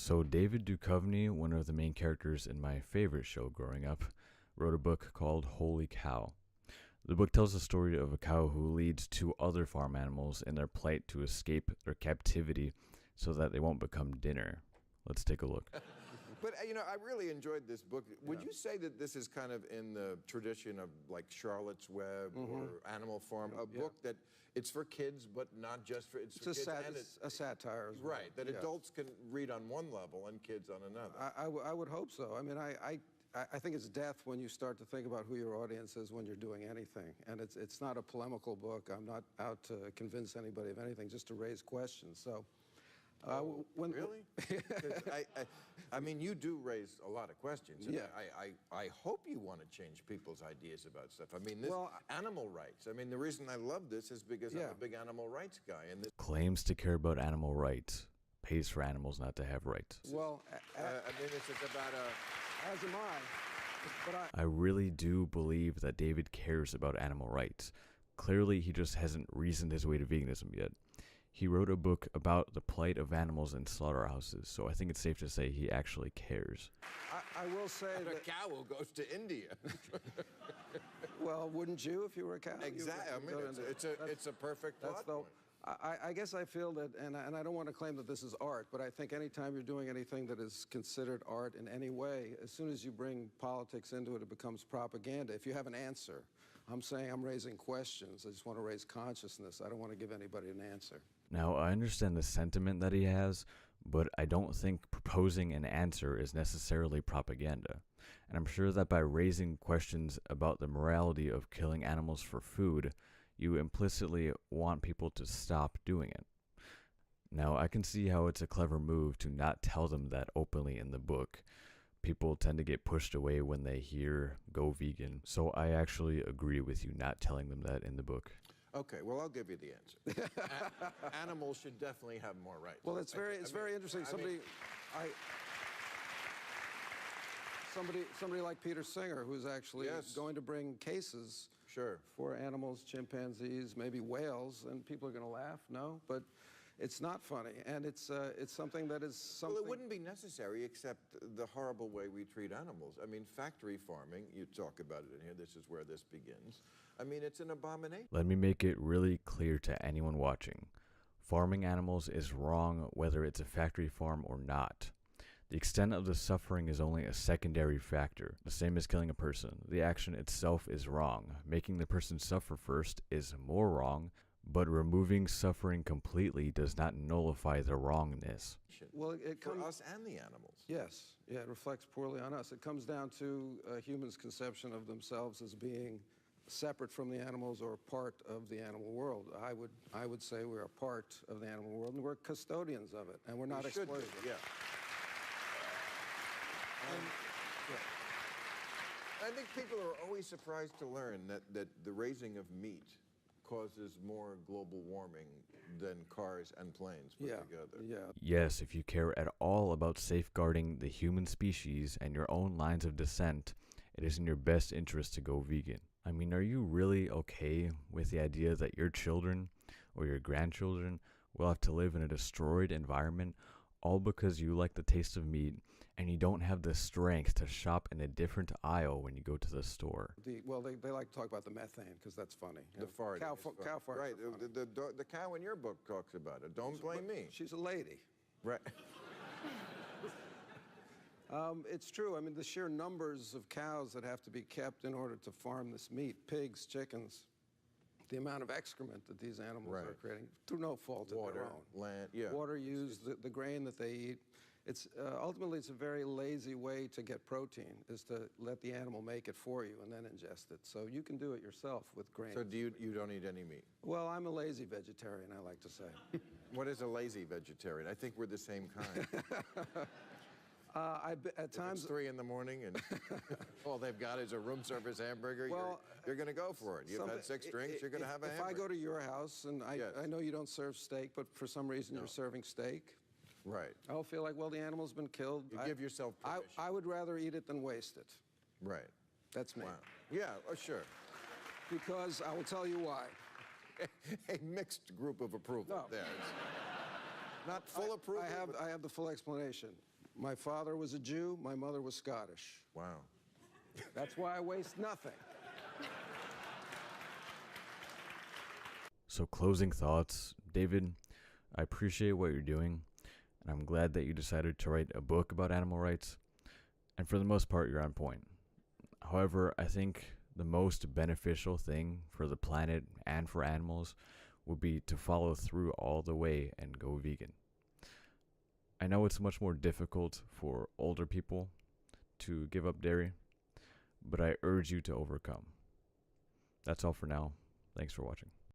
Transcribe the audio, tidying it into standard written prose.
So David Duchovny, one of the main characters in my favorite show growing up, wrote a book called Holy Cow. The book tells the story of a cow who leads two other farm animals in their plight to escape their captivity so that they won't become dinner. Let's take a look. But, you know, I really enjoyed this book. Would you say that this is kind of in the tradition of like Charlotte's Web or Animal Farm, a book that it's for kids, but not just for, it's for kids? It's a satire as well. Right, that adults can read on one level and kids on another. I would hope so. I mean, I think it's death when you start to think about who your audience is when you're doing anything. And it's not a polemical book. I'm not out to convince anybody of anything, just to raise questions. So. Really? I mean, you do raise a lot of questions. And I hope you want to change people's ideas about stuff. I mean, this animal rights. I mean, the reason I love this is because I'm a big animal rights guy. And this Claims to care about animal rights, pays for animals not to have rights. Well, I mean, it's about as am I. But I really do believe that David cares about animal rights. Clearly, he just hasn't reasoned his way to veganism yet. He wrote a book about the plight of animals in slaughterhouses, so I think it's safe to say he actually cares. I will say that a cow who goes to India. Well, wouldn't you if you were a cow? Exactly. I mean, it's a perfect plot point. I guess I feel that, and I don't want to claim that this is art, but I think anytime you're doing anything that is considered art in any way, as soon as you bring politics into it, it becomes propaganda. If you have an answer, I'm saying I'm raising questions. I just want to raise consciousness. I don't want to give anybody an answer. Now, I understand the sentiment that he has, but I don't think proposing an answer is necessarily propaganda. And I'm sure that by raising questions about the morality of killing animals for food, you implicitly want people to stop doing it. Now, I can see how it's a clever move to not tell them that openly in the book. People tend to get pushed away when they hear "go vegan," so I actually agree with you not telling them that in the book. Okay, well, I'll give you the answer. Animals should definitely have more rights. Well, it's very interesting. Somebody like Peter Singer, who's actually going to bring cases for animals, chimpanzees, maybe whales, and people are going to laugh. No, but it's not funny, and it's something that is something. Well, it wouldn't be necessary except the horrible way we treat animals. I mean, factory farming, you talk about it in here, this is where this begins. I mean, it's an abomination. Let me make it really clear to anyone watching. Farming animals is wrong whether it's a factory farm or not. The extent of the suffering is only a secondary factor, the same as killing a person. The action itself is wrong. Making the person suffer first is more wrong, but removing suffering completely does not nullify the wrongness. Well, for us and the animals. Yes, yeah, it reflects poorly on us. It comes down to humans' conception of themselves as being separate from the animals or part of the animal world. I would say we're a part of the animal world, and we're custodians of it, and we're not exploiting it. Yeah. I think people are always surprised to learn that the raising of meat causes more global warming than cars and planes put together. Yeah. Yes, if you care at all about safeguarding the human species and your own lines of descent, it is in your best interest to go vegan. I mean, are you really okay with the idea that your children or your grandchildren will have to live in a destroyed environment all because you like the taste of meat and you don't have the strength to shop in a different aisle when you go to the store? Well, they like to talk about the methane because that's funny. The farting. Cow farts. Right. The cow in your book talks about it. Don't blame me. She's a lady. Right. It's true. I mean, the sheer numbers of cows that have to be kept in order to farm this meat, pigs, chickens, the amount of excrement that these animals are creating, through no fault of their own. Land, water used, the grain that they eat. It's ultimately, it's a very lazy way to get protein, is to let the animal make it for you and then ingest it. So you can do it yourself with grain. So you don't eat any meat? Well, I'm a lazy vegetarian, I like to say. What is a lazy vegetarian? I think we're the same kind. At times, it's 3 in the morning and all they've got is a room service hamburger. Well, you're going to go for it. You've had 6 drinks. You're going to have a hamburger. If I go to your house and I know you don't serve steak, but for some reason you're serving steak, right? I'll feel like, well, the animal's been killed. You give yourself permission. I would rather eat it than waste it. Right. That's me. Wow. Yeah. Oh, sure. Because I will tell you why. A mixed group of approval. No. There. Not full approval. I have the full explanation. My father was a Jew, my mother was Scottish. Wow. That's why I waste nothing. So closing thoughts, David, I appreciate what you're doing, and I'm glad that you decided to write a book about animal rights, and for the most part, you're on point. However, I think the most beneficial thing for the planet and for animals would be to follow through all the way and go vegan. I know it's much more difficult for older people to give up dairy, but I urge you to overcome. That's all for now. Thanks for watching.